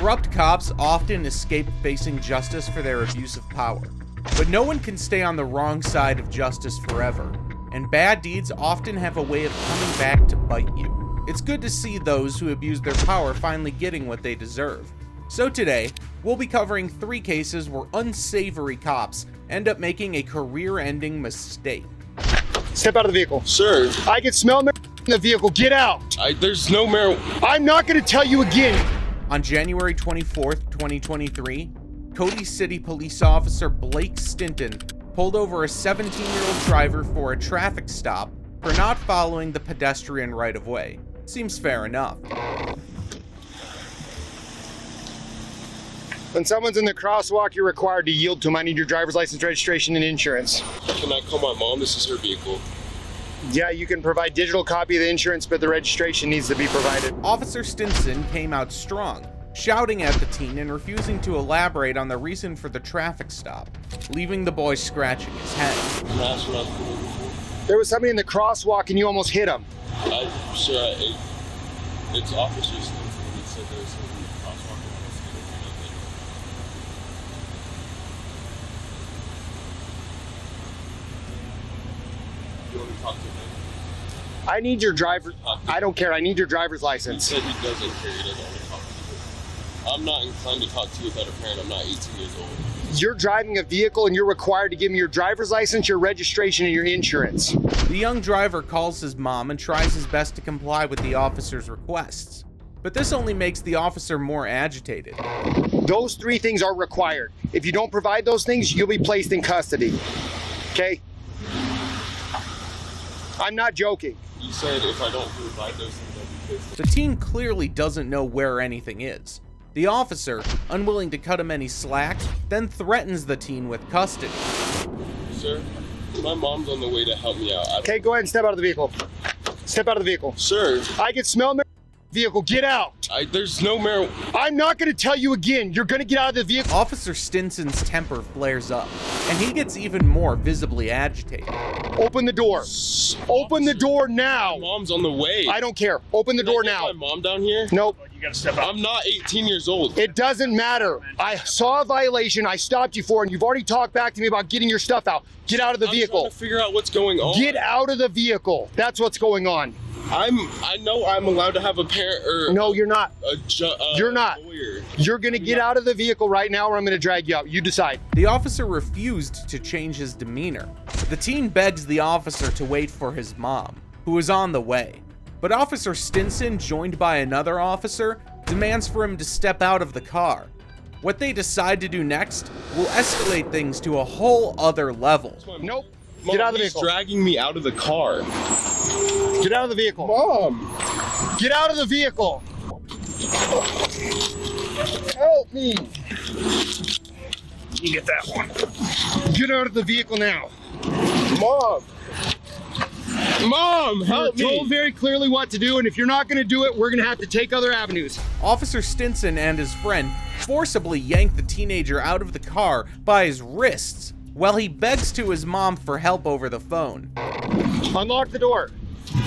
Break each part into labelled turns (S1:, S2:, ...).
S1: Corrupt cops often escape facing justice for their abuse of power. But no one can stay on the wrong side of justice forever, and bad deeds often have a way of coming back to bite you. It's good to see those who abuse their power finally getting what they deserve. So today, we'll be covering 3 cases where unsavory cops end up making a career-ending mistake.
S2: Step out of the vehicle.
S3: Sir,
S2: I can smell marijuana in the vehicle. Get out.
S3: there's no marijuana.
S2: I'm not going to tell you again.
S1: On January 24th, 2023, Cody City police officer Blake Stinton pulled over a 17-year-old driver for a traffic stop for not following the pedestrian right-of-way. Seems fair enough.
S2: When someone's in the crosswalk, you're required to yield to them. I need your driver's license, registration, and insurance.
S3: Can I call my mom? This is her vehicle.
S2: Yeah, you can provide digital copy of the insurance, but the registration needs to be provided.
S1: Officer Stinson came out strong, shouting at the teen and refusing to elaborate on the reason for the traffic stop, leaving the boy scratching his head.
S3: That's what I'm
S2: There was somebody in the crosswalk and you almost hit him.
S3: Sir, it's Officer Stinson. He said there was something in the crosswalk. You want to talk to him?
S2: I need your driver. I don't care. I need your driver's
S3: He
S2: license.
S3: said he doesn't care. He doesn't want to talk to you. I'm not inclined to talk to you without a parent. I'm not 18 years old.
S2: You're driving a vehicle and you're required to give me your driver's license, your registration, and your insurance.
S1: The young driver calls his mom and tries his best to comply with the officer's requests. But this only makes the officer more agitated.
S2: Those 3 things are required. If you don't provide those things, you'll be placed in custody. Okay? I'm not joking.
S3: You said if I don't provide those things, I'll be pissed.
S1: The teen clearly doesn't know where anything is. The officer, unwilling to cut him any slack, then threatens the teen with custody.
S3: Sir, my mom's on the way to help me out.
S2: Okay, go ahead and step out of the vehicle. Step out of the vehicle.
S3: Sir,
S2: I can smell marijuana in the vehicle. Get out.
S3: there's no marijuana.
S2: I'm not going to tell you again. You're going to get out of the vehicle.
S1: Officer Stinson's temper flares up, and he gets even more visibly agitated.
S2: Open the door. Open the door now.
S3: My mom's on the way.
S2: I don't care. Open the door
S3: Can I
S2: now.
S3: get my mom down here?
S2: Nope.
S4: You gotta step out.
S3: I'm not 18 years old.
S2: It doesn't matter. I saw a violation. I stopped you for it, and you've already talked back to me about getting your stuff out. Get out of the
S3: I'm
S2: vehicle.
S3: trying to figure out what's going on.
S2: Get out of the vehicle. That's what's going on.
S3: I know I'm allowed to have a parent or
S2: No, you're not. You're not.
S3: lawyer.
S2: You're going to get out of the vehicle right now, or I'm going to drag you out. You decide.
S1: The officer refused to change his demeanor. The teen begs the officer to wait for his mom, who is on the way. But Officer Stinson, joined by another officer, demands for him to step out of the car. What they decide to do next will escalate things to a whole other level.
S2: Nope.
S3: Mom,
S2: Get out of the
S3: he's
S2: vehicle.
S3: dragging me out of the car.
S2: Get out of the vehicle.
S3: Mom.
S2: Get out of the vehicle. Help me.
S4: You get that one.
S2: Get out of the vehicle now.
S3: Mom. Mom,
S2: You're
S3: help
S2: told
S3: me.
S2: very clearly what to do, and if you're not going to do it, we're going to have to take other avenues.
S1: Officer Stinson and his friend forcibly yank the teenager out of the car by his wrists while he begs to his mom for help over the phone.
S2: Unlock the door.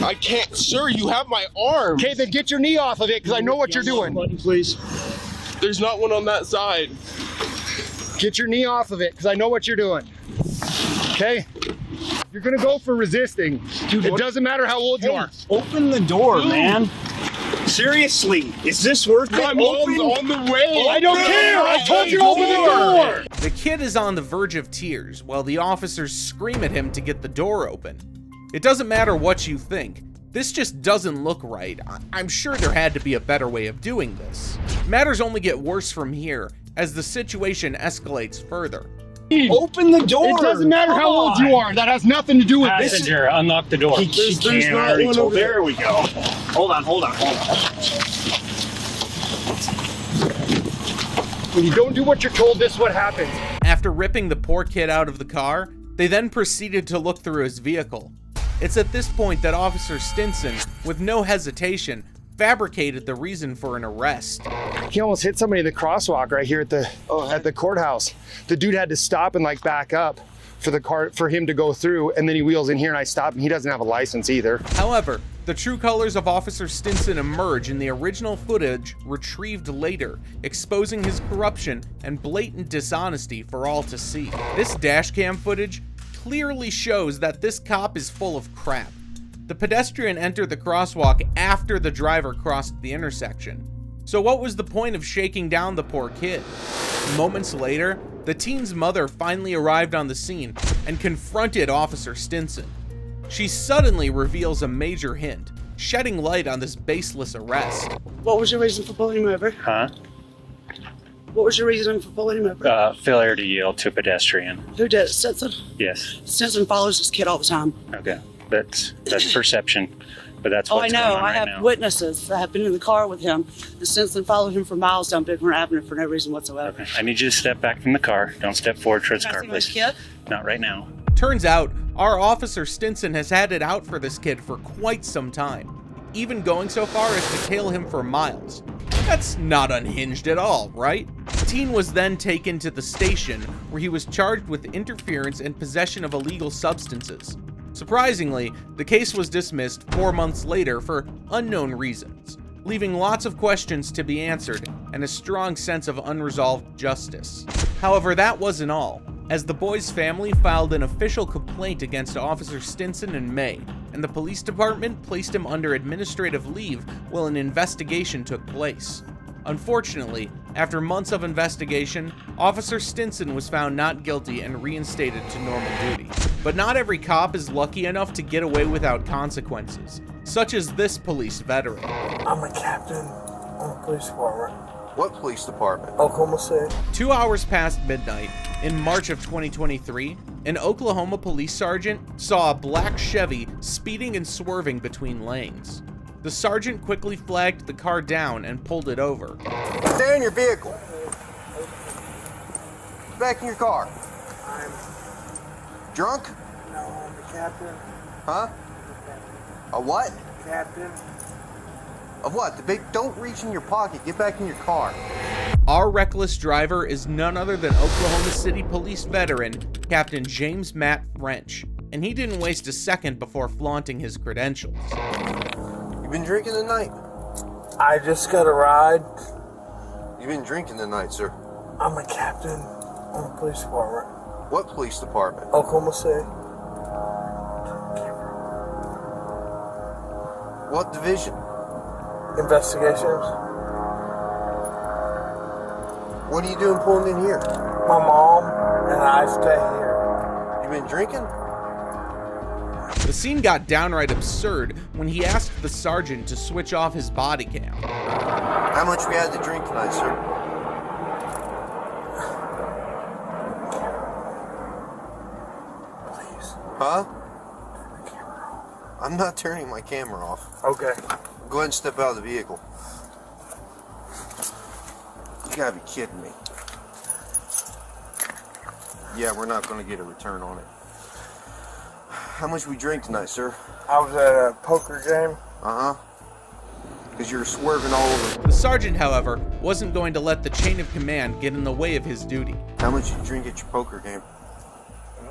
S3: I can't. Sir, you have my arm.
S2: Okay, then get your knee off of it, because I know what you're doing.
S4: Button, please.
S3: There's not one on that side.
S2: Get your knee off of it, because I know what you're doing. Okay? You're going to go for resisting.
S4: Dude,
S2: It
S4: what-
S2: doesn't matter how old you
S4: Hey,
S2: are.
S4: open the door,
S3: Dude.
S4: man. Seriously, is this worth it?
S3: My mom's
S4: Open-
S3: on the way.
S2: I don't care. I told you to open the door.
S1: The kid is on the verge of tears while the officers scream at him to get the door open. It doesn't matter what you think. This just doesn't look right. I'm sure there had to be a better way of doing this. Matters only get worse from here as the situation escalates further.
S4: Open the door.
S2: It doesn't matter how old you are. That has nothing to do with this.
S4: Passenger, unlock the door.
S3: There's
S4: Can't, I
S3: not
S4: already
S3: one
S4: told-
S3: over there.
S4: There we go. Hold on.
S2: When you don't do what you're told, this is what happens.
S1: After ripping the poor kid out of the car, they then proceeded to look through his vehicle. It's at this point that Officer Stinson, with no hesitation, fabricated the reason for an arrest.
S2: He almost hit somebody in the crosswalk right here at the courthouse. The dude had to stop and like back up for the car for him to go through, and then he wheels in here and I stop, and he doesn't have a license either.
S1: However, The true colors of Officer Stinson emerge in the original footage retrieved later, exposing his corruption and blatant dishonesty for all to see. This dashcam footage clearly shows that this cop is full of crap. The pedestrian entered the crosswalk after the driver crossed the intersection. So what was the point of shaking down the poor kid? Moments later, the teen's mother finally arrived on the scene and confronted Officer Stinson. She suddenly reveals a major hint, shedding light on this baseless arrest.
S5: What was your reason for pulling him over?
S6: Huh?
S5: What was your reason for pulling him over?
S6: Failure to yield to a pedestrian.
S5: Who did it? Stinson?
S6: Yes.
S5: Stinson follows this kid all the time.
S6: Okay. That's perception, but that's
S5: Oh, I
S6: what's
S5: know.
S6: going on
S5: I
S6: right
S5: have
S6: now.
S5: witnesses that have been in the car with him. And Stinson followed him for miles down Bighorn Avenue for no reason whatsoever.
S6: Okay. I need you to step back from the car. Don't step forward towards the
S5: Can I
S6: car,
S5: see my
S6: please.
S5: kid?
S6: Not right now.
S1: Turns out, our Officer Stinson has had it out for this kid for quite some time, even going so far as to tail him for miles. That's not unhinged at all, right? Teen was then taken to the station, where he was charged with interference and possession of illegal substances. Surprisingly, the case was dismissed 4 months later for unknown reasons, leaving lots of questions to be answered and a strong sense of unresolved justice. However, that wasn't all, as the boy's family filed an official complaint against Officer Stinson in May, and the police department placed him under administrative leave while an investigation took place. Unfortunately, after months of investigation, Officer Stinson was found not guilty and reinstated to normal duty. But not every cop is lucky enough to get away without consequences, such as this police veteran.
S7: I'm a captain on the police department.
S8: What police department?
S7: Oklahoma City.
S1: 2 hours past midnight, in March of 2023, an Oklahoma police sergeant saw a black Chevy speeding and swerving between lanes. The sergeant quickly flagged the car down and pulled it over.
S8: Stay in your vehicle. Get back in your car.
S7: I'm
S8: Drunk?
S7: no, I'm the captain.
S8: Huh? A what?
S7: Captain.
S8: Of what? The big. Don't reach in your pocket. Get back in your car.
S1: Our reckless driver is none other than Oklahoma City police veteran Captain James Matt French, and he didn't waste a second before flaunting his credentials.
S8: You been drinking tonight?
S7: I just got a ride.
S8: You been drinking tonight, sir?
S7: I'm a captain on the police department.
S8: What police department?
S7: Oklahoma City.
S8: What division?
S7: Investigations.
S8: What are you doing pulling in here?
S7: My mom and I stay here.
S8: You been drinking?
S1: The scene got downright absurd when he asked the sergeant to switch off his body cam.
S8: How much we had to drink tonight, sir?
S7: Please.
S8: Huh? I'm not turning my camera off.
S7: Okay.
S8: Go ahead and step out of the vehicle. You gotta be kidding me. Yeah, we're not gonna get a return on it. How much we drink tonight, sir?
S7: I was at a poker game.
S8: Uh-huh. Because you're swerving all over.
S1: The sergeant, however, wasn't going to let the chain of command get in the way of his duty.
S8: How much you drink at your poker game?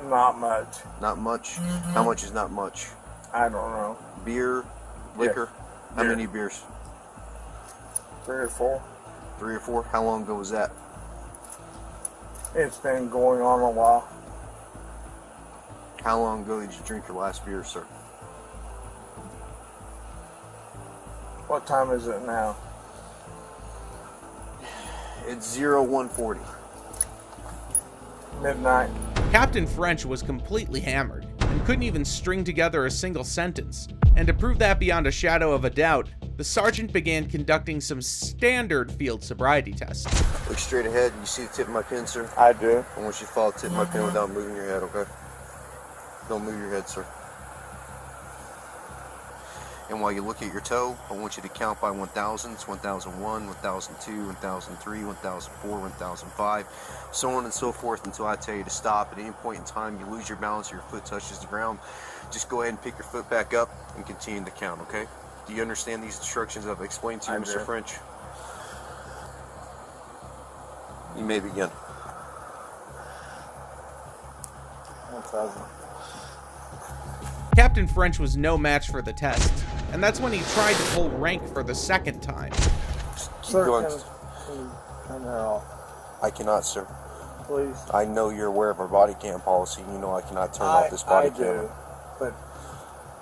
S7: Not much.
S8: Not much? How much is not much?
S7: I don't know.
S8: Beer? Liquor? How
S7: Beer.
S8: many beers?
S7: 3 or 4.
S8: 3 or 4? How long ago was that?
S7: It's been going on a while.
S8: How long ago did you drink your last beer, sir?
S7: What time is it now?
S8: It's 0140.
S7: Midnight.
S1: Captain French was completely hammered and couldn't even string together a single sentence. And to prove that beyond a shadow of a doubt, the sergeant began conducting some standard field sobriety tests.
S8: Look straight ahead. You see the tip of my pen, sir?
S7: I do.
S8: I want you to follow the tip of my pen without moving your head, okay? Don't move your head, sir. And while you look at your toe, I want you to count by 1000s, 1001, 1002, 1003, 1004, 1005, so on and so forth until I tell you to stop. At any point in time you lose your balance or your foot touches the ground, just go ahead and pick your foot back up and continue to count, okay? Do you understand these instructions I've explained to you, Mr.
S7: do.
S8: French? You may begin.
S7: 1,000.
S1: Captain French was no match for the test, and that's when he tried to pull rank for the second time.
S8: Keep
S7: Sir,
S8: going.
S7: can you turn that off,
S8: I cannot, sir.
S7: please?
S8: I know you're aware of our body cam policy. You know I cannot turn off this body
S7: I
S8: camera.
S7: do, but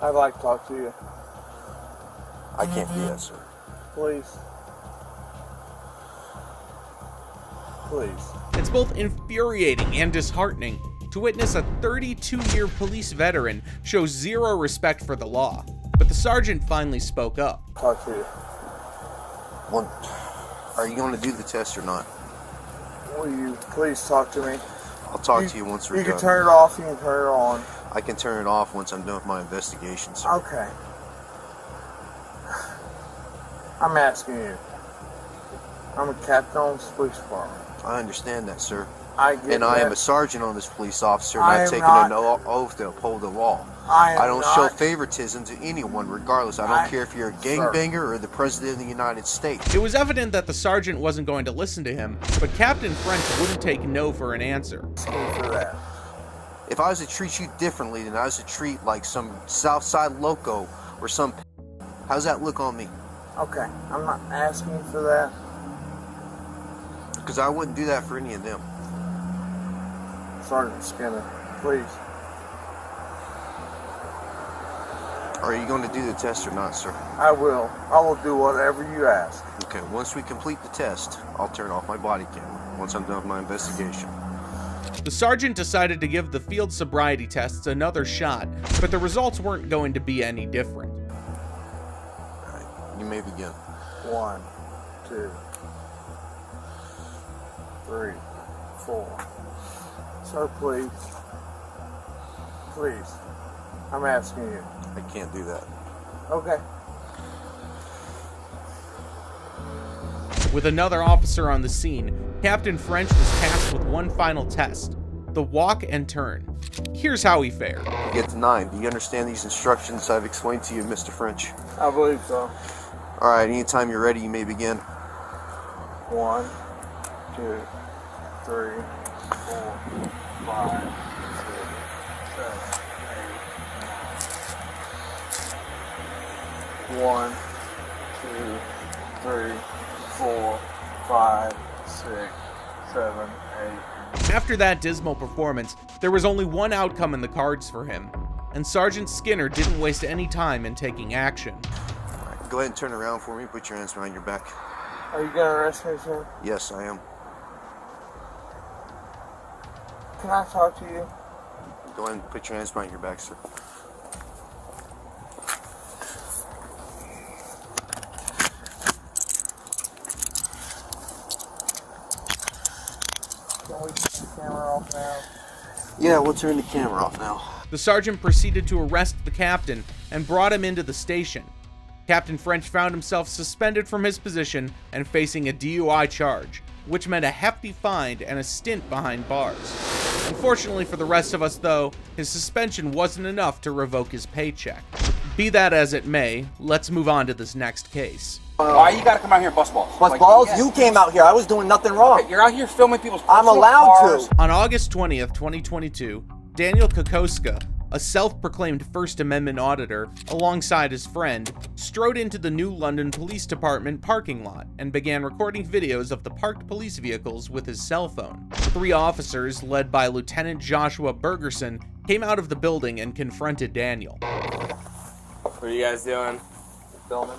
S7: I'd like to talk to you,
S8: I can't do that, sir.
S7: please. Please.
S1: It's both infuriating and disheartening to witness a 32-year police veteran show zero respect for the law. But the sergeant finally spoke up.
S7: Talk to you.
S8: Well, are you going to do the test or not?
S7: Will you please talk to me?
S8: I'll talk to you once we're
S7: You
S8: done.
S7: can turn it off, you can turn it on.
S8: I can turn it off once I'm done with my investigation, sir.
S7: Okay. I'm asking you. I'm a captain on this police department.
S8: I understand that, sir.
S7: I get
S8: And I am
S7: that.
S8: a sergeant on this police officer, and
S7: I
S8: I've
S7: am
S8: taken
S7: not-
S8: an oath to uphold the law.
S7: I
S8: don't
S7: am
S8: show
S7: not-
S8: favoritism to anyone, regardless. I don't care if you're a gangbanger or the president of the United States.
S1: It was evident that the sergeant wasn't going to listen to him, but Captain French wouldn't take no for an answer.
S7: Asking you for that.
S8: If I was to treat you differently than I was to treat like some Southside loco or some, how's that look on me?
S7: Okay, I'm not asking you for that.
S8: Because I wouldn't do that for any of them.
S7: Sergeant Skinner, please.
S8: Are you going to do the test or not, sir?
S7: I will. I will do whatever you ask.
S8: Okay, once we complete the test, I'll turn off my body camera once I'm done with my investigation.
S1: The sergeant decided to give the field sobriety tests another shot, but the results weren't going to be any different.
S8: Alright, you may begin.
S7: 1, 2, 3, 4. Sir, please. Please. I'm asking you.
S8: I can't do that.
S7: Okay.
S1: With another officer on the scene, Captain French was tasked with one final test, the walk and turn. Here's how he fared.
S8: You get to 9. Do you understand these instructions I've explained to you, Mr. French?
S7: I believe so.
S8: Alright, anytime you're ready, you may begin.
S7: 1, 2, 3, 4, 5, 6, 7, 8, 1, 2, 3, 4, 5, 6, 7, 8.
S1: After that dismal performance, there was only one outcome in the cards for him, and Sergeant Skinner didn't waste any time in taking action.
S8: Alright, go ahead and turn around for me. Put your hands behind your back.
S7: Are you gonna arrest me, sir?
S8: Yes, I am.
S7: Can I talk to you?
S8: Go ahead and put your hands behind your back, sir.
S7: Can we turn the camera off now?
S8: Yeah, we'll turn the camera off now.
S1: The sergeant proceeded to arrest the captain and brought him into the station. Captain French found himself suspended from his position and facing a DUI charge, which meant a hefty fine and a stint behind bars. Unfortunately for the rest of us, though, his suspension wasn't enough to revoke his paycheck. Be that as it may, let's move on to this next case.
S9: Why you gotta come out here and bust balls?
S10: Bust balls? You came out here. I was doing nothing wrong.
S9: You're out here filming people's
S10: I'm
S9: personal
S10: allowed
S9: cars.
S10: to.
S1: On August 20th, 2022, Daniel Kokoska, a self-proclaimed First Amendment auditor, alongside his friend, strode into the New London Police Department parking lot and began recording videos of the parked police vehicles with his cell phone. 3 officers, led by Lieutenant Joshua Bergerson, came out of the building and confronted Daniel.
S9: What are you guys doing?
S7: Filming.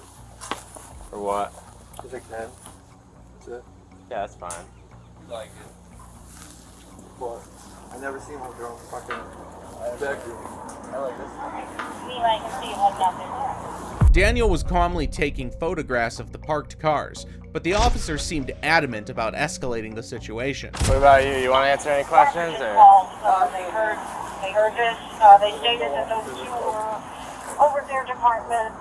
S9: For what?
S7: Is it good? That's it?
S9: Yeah, that's fine.
S7: Like it. What? I never seen one girl fucking. Exactly. I like this.
S1: Daniel was calmly taking photographs of the parked cars, but the officers seemed adamant about escalating the situation.
S9: What about you? You want to answer any questions? Or?
S11: They heard this. They stated that those 2 were over their department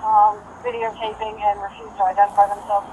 S11: videotaping and refused to identify themselves.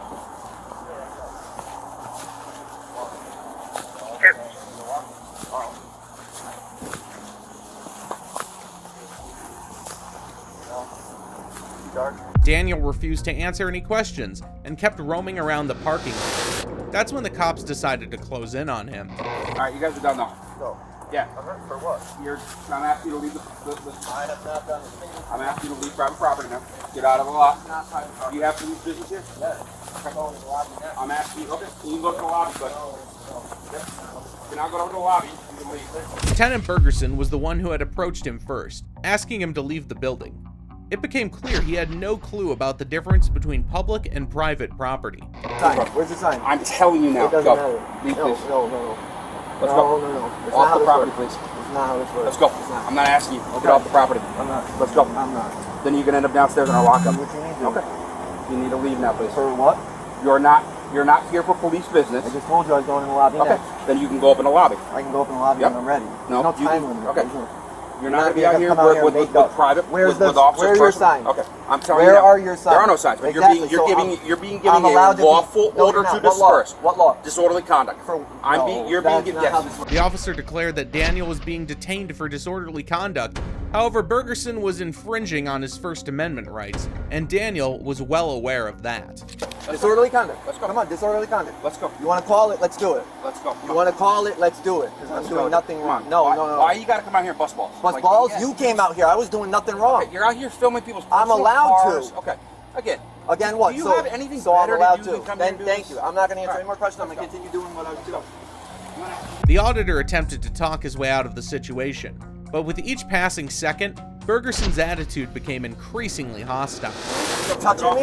S1: Daniel refused to answer any questions and kept roaming around the parking lot. That's when the cops decided to close in on him.
S9: All right, you guys are done now.
S7: Go.
S12: Yeah.
S2: For what?
S12: I'm asking you to leave the
S2: I have not done anything.
S12: I'm asking you to leave private property now. Get out of the lot.
S2: Not private property.
S12: You have police business here?
S2: Yeah. I'm going to the lobby now.
S12: I'm asking you, okay, you can go to the lobby, but you're not going to the lobby. You can leave.
S1: Lieutenant Bergerson was the one who had approached him first, asking him to leave the building. It became clear he had no clue about the difference between public and private property.
S2: Sign. Where's the sign?
S12: I'm telling you now.
S2: It doesn't
S12: Go.
S2: matter.
S12: Leave,
S2: No,
S12: please.
S2: no.
S12: Let's
S2: no,
S12: go.
S2: No. It's not
S12: Off
S2: how
S12: the
S2: this
S12: property,
S2: works.
S12: please.
S2: It's not how this works.
S12: Let's go.
S2: It's not.
S12: I'm not asking you.
S2: Okay.
S12: Get off the property.
S2: I'm not.
S12: Let's go.
S2: I'm not.
S12: Then you can end up downstairs in our lockup.
S2: What you need to do.
S12: Okay. You need to leave now, please.
S2: For what?
S12: You're not here for police business.
S2: I just told you I was going in the lobby
S12: Okay.
S2: next.
S12: Then you can go up in the lobby.
S2: I can go up in the lobby
S12: Yep.
S2: when I'm ready.
S12: No,
S2: There's
S12: you
S2: no time
S12: can-
S2: limit.
S12: okay.
S2: There's
S12: You're not going to be out here
S2: come out here
S12: with
S2: and make up.
S12: private
S2: Where's
S12: with officers.
S2: where's your
S12: first.
S2: sign?
S12: Okay, I'm telling you.
S2: Where
S12: now,
S2: are your signs?
S12: There are no signs, but
S2: Exactly.
S12: you're being given
S2: I'm
S12: a
S2: allowed to
S12: lawful
S2: no,
S12: order
S2: you're
S12: to
S2: not. What law?
S12: disperse.
S2: What law?
S12: Disorderly conduct.
S2: You're
S12: being
S2: that's
S12: given.
S2: not how
S12: Yes.
S2: this works.
S1: The officer declared that Daniel was being detained for disorderly conduct. However, Bergerson was infringing on his First Amendment rights, and Daniel was well aware of that.
S2: Disorderly conduct.
S12: Let's go.
S2: Come on, disorderly conduct.
S12: Let's go.
S2: You want to call it? Let's do it.
S12: Let's go.
S2: You want to call it? Let's do it. Because I'm doing nothing wrong. No.
S12: Why you got to come out here and bust balls?
S2: Bust
S12: Like,
S2: balls?
S12: yeah.
S2: You came out here. I was doing nothing wrong.
S12: Okay, you're out here filming people's
S2: I'm
S12: personal
S2: allowed
S12: cars.
S2: to.
S12: Okay. Again.
S2: Again, what?
S12: Do you
S2: so,
S12: have anything
S2: so I'm
S12: better
S2: allowed
S12: to do
S2: to.
S12: than come
S2: Then
S12: here and do
S2: thank
S12: this?
S2: you. I'm not going to answer
S12: All
S2: any more questions. I'm
S12: Let's
S2: going to continue doing what I was doing.
S1: The auditor attempted to talk his way out of the situation, but with each passing second, Bergerson's attitude became increasingly hostile.
S2: You touching me?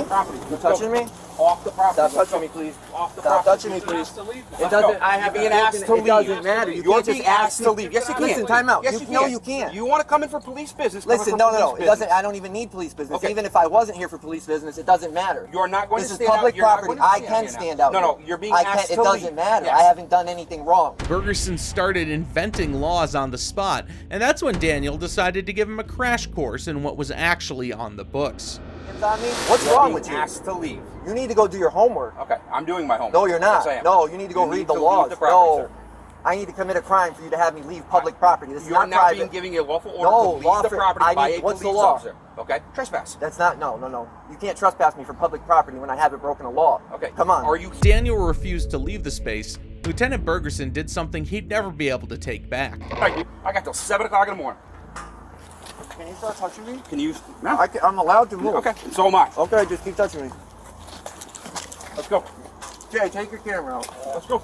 S2: You touching me?
S12: Off the property.
S2: Stop touching me, please.
S12: Off the
S2: Stop
S12: property.
S2: touching me, please.
S12: It doesn't. I have been asked to leave.
S2: It doesn't matter. You
S12: You're
S2: can't
S12: being
S2: just
S12: asked
S2: ask
S12: to
S2: me.
S12: leave. Yes, you can.
S2: Listen, time out.
S12: Yes,
S2: You-
S12: you
S2: no,
S12: can.
S2: you can't.
S12: You want to come in for police business? come in
S2: Listen,
S12: for
S2: no.
S12: police
S2: It
S12: business.
S2: doesn't. I don't even need police business.
S12: Okay.
S2: Even if I wasn't here for police business, it doesn't matter.
S12: You're not going
S2: This
S12: to
S2: is
S12: stand out.
S2: public
S12: You're not
S2: property.
S12: going to
S2: I
S12: stand
S2: can
S12: here now.
S2: stand out.
S12: No,
S2: here.
S12: you're being
S2: I
S12: asked
S2: can't.
S12: to
S2: It doesn't
S12: leave.
S2: matter.
S12: Yes.
S2: I haven't done anything wrong.
S1: Bergerson started inventing laws on the spot, and that's when Daniel decided to give him a crash course in what was actually on the books.
S2: Hands on me? What's
S12: You're
S2: wrong
S12: being
S2: with you?
S12: asked to leave.
S2: You need to go do your homework.
S12: Okay, I'm doing my homework.
S2: No, you're not.
S12: Yes, I am.
S2: No, you need to go
S12: You
S2: read
S12: need
S2: the
S12: to
S2: laws.
S12: leave the property,
S2: No.
S12: sir.
S2: I need to commit a crime for you to have me leave public property. This is
S12: You're
S2: not
S12: now
S2: private.
S12: being given a lawful order
S2: No,
S12: to leave the
S2: lawful-
S12: property
S2: I
S12: by
S2: need-
S12: a
S2: what's the
S12: police
S2: law?
S12: officer. Okay, trespass.
S2: That's not, no. You can't trespass me for public property when I haven't broken a law.
S12: Okay,
S2: Come on.
S12: Are you?
S1: Daniel refused to leave the space. Lieutenant Bergerson did something he'd never be able to take back.
S12: Thank you. I got till 7 o'clock in the morning.
S2: Can you start touching me?
S12: Can you? No.
S2: I'm allowed to move.
S12: Okay, and so am I.
S2: Okay, just keep touching me.
S12: Let's go.
S2: Jay, take your camera out.
S12: Let's go.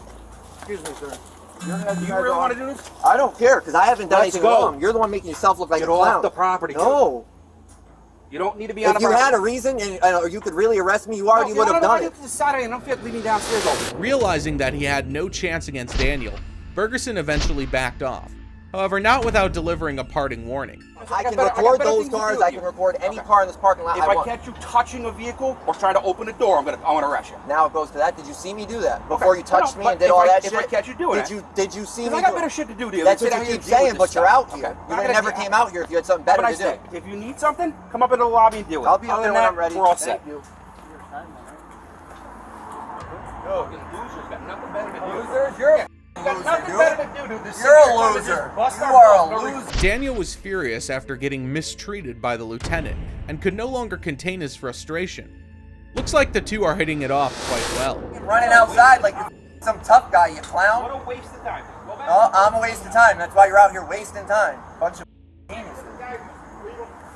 S2: Excuse me, sir.
S12: Do you really want to do this?
S2: I don't care, because I haven't done
S12: Let's
S2: anything
S12: go.
S2: wrong. You're the one making yourself look like
S12: Get
S2: a clown.
S12: off the property.
S2: No.
S12: You don't need to be on
S2: If
S12: the
S2: you
S12: property.
S2: had a reason, or you could really arrest me, you already would have done it.
S12: Saturday, and I'm fit leaving downstairs over.
S1: Realizing that he had no chance against Daniel, Bergerson eventually backed off. However, not without delivering a parting warning.
S2: I can
S12: better
S2: record
S12: things
S2: those
S12: to do
S2: cars.
S12: with
S2: I
S12: you.
S2: can record any car in this parking lot
S12: If
S2: I
S12: I
S2: want.
S12: catch you touching a vehicle or trying to open a door, I want to arrest you.
S2: Now it goes to that. Did you see me do that before you touched me
S12: but
S2: and did
S12: if
S2: all
S12: I-
S2: that
S12: if
S2: shit?
S12: I catch you doing it.
S2: Did you see me?
S12: Because I got
S2: do
S12: better
S2: it?
S12: shit to do. Deal.
S2: That's
S12: Sit
S2: what
S12: out
S2: you
S12: here
S2: keep
S12: and deal
S2: saying,
S12: with
S2: but
S12: this
S2: you're
S12: stuff.
S2: out here.
S12: Okay.
S2: You would have never came out here if you had something
S12: What
S2: better
S12: I
S2: to
S12: say?
S2: do.
S12: If you need something, come up into the lobby and deal with it.
S2: I'll be up
S12: Other
S2: there
S12: than
S2: when I'm
S12: that,
S2: ready.
S12: We're all
S2: Thank
S12: set.
S2: you.
S12: No, you losers got nothing better to do.
S2: Losers, you're a
S12: You got nothing better to do, dude. Just sit
S2: You're
S12: here
S2: a
S12: and
S2: loser.
S12: just bust
S2: You
S12: our
S2: are
S12: balls.
S2: a loser.
S1: Daniel was furious after getting mistreated by the lieutenant and could no longer contain his frustration. Looks like the two are hitting it off quite well.
S2: running outside like you're some tough guy, you clown.
S12: What a waste of time. Go back.
S2: No, I'm a waste of time. That's why you're out here wasting time. Bunch of geniuses.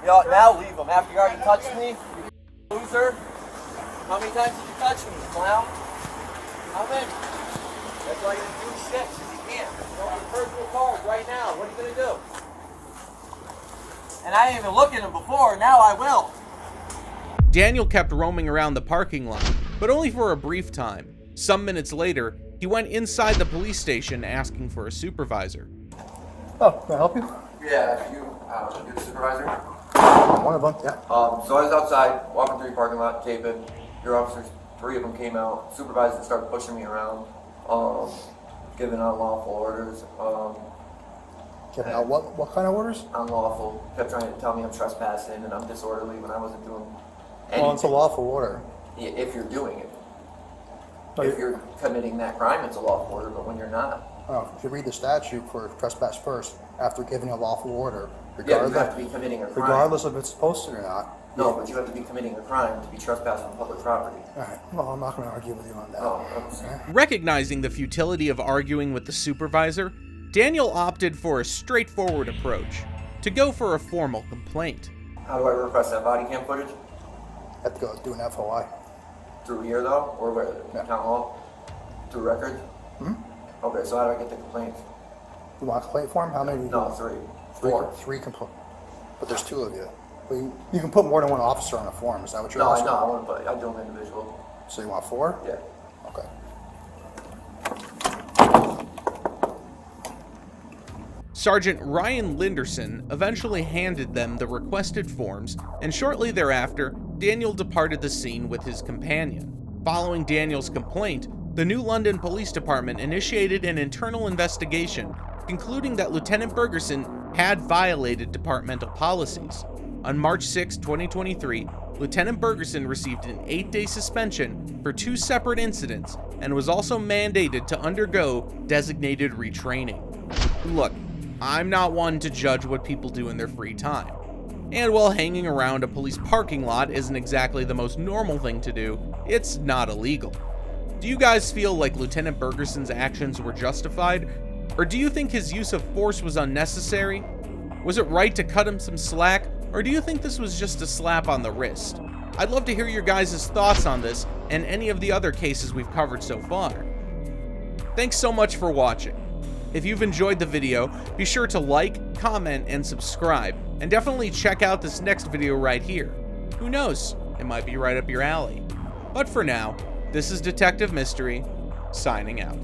S2: Yo, now leave them. After you already touched me, you loser. How many times did you touch me, you clown? How many? That's why you're doing shit, because you can't. You don't have personal cars right now. What are you going to do? And I didn't even look at them before. Now I will.
S1: Daniel kept roaming around the parking lot, but only for a brief time. Some minutes later, he went inside the police station asking for a supervisor.
S13: Oh, can I help you?
S8: Yeah, you're the supervisor?
S13: One of them, yeah.
S8: So I was outside, walking through the parking lot, taping. Your officers, 3 of them came out. Supervisors started pushing me around, giving unlawful orders.
S13: Giving out what kind of orders?
S8: Unlawful. Kept trying to tell me I'm trespassing and I'm disorderly when I wasn't doing anything.
S13: Well, it's a lawful order.
S8: Yeah, if you're doing it.
S13: Oh,
S8: If you're committing that crime, it's a lawful order, but when you're not.
S13: Oh, if you read the statute for trespass first, after giving a lawful order,
S8: Yeah, you have to be committing a crime.
S13: regardless if it's posted or not.
S8: No, but you have to be committing a crime to be trespassing on public property.
S13: All right, well, I'm not going to argue with you on that.
S8: Oh, okay.
S1: Recognizing the futility of arguing with the supervisor, Daniel opted for a straightforward approach, to go for a formal complaint.
S2: How do I request that body cam footage?
S13: Have to go do an FOI.
S2: Through here though, or where? Town hall? Through records? Okay, so how do I get the complaint?
S13: You want a complaint form? How many?
S2: No, four.
S13: Three complaint. But there's two of you. Well, you can put more than one officer on a form. Is that what you're
S2: No,
S13: asking?
S2: I want to put. I do them individual.
S13: So you want 4?
S2: Yeah.
S13: Okay.
S1: Sergeant Ryan Linderson eventually handed them the requested forms, and shortly thereafter, Daniel departed the scene with his companion. Following Daniel's complaint, the New London Police Department initiated an internal investigation, concluding that Lieutenant Bergerson had violated departmental policies. On March 6, 2023, Lieutenant Bergerson received an 8-day suspension for 2 separate incidents and was also mandated to undergo designated retraining. Look, I'm not one to judge what people do in their free time. And while hanging around a police parking lot isn't exactly the most normal thing to do, it's not illegal. Do you guys feel like Lieutenant Bergerson's actions were justified? Or do you think his use of force was unnecessary? Was it right to cut him some slack? Or do you think this was just a slap on the wrist? I'd love to hear your guys' thoughts on this and any of the other cases we've covered so far. Thanks so much for watching. If you've enjoyed the video, be sure to like, comment, and subscribe, and definitely check out this next video right here. Who knows, it might be right up your alley. But for now, this is Detective Mystery, signing out.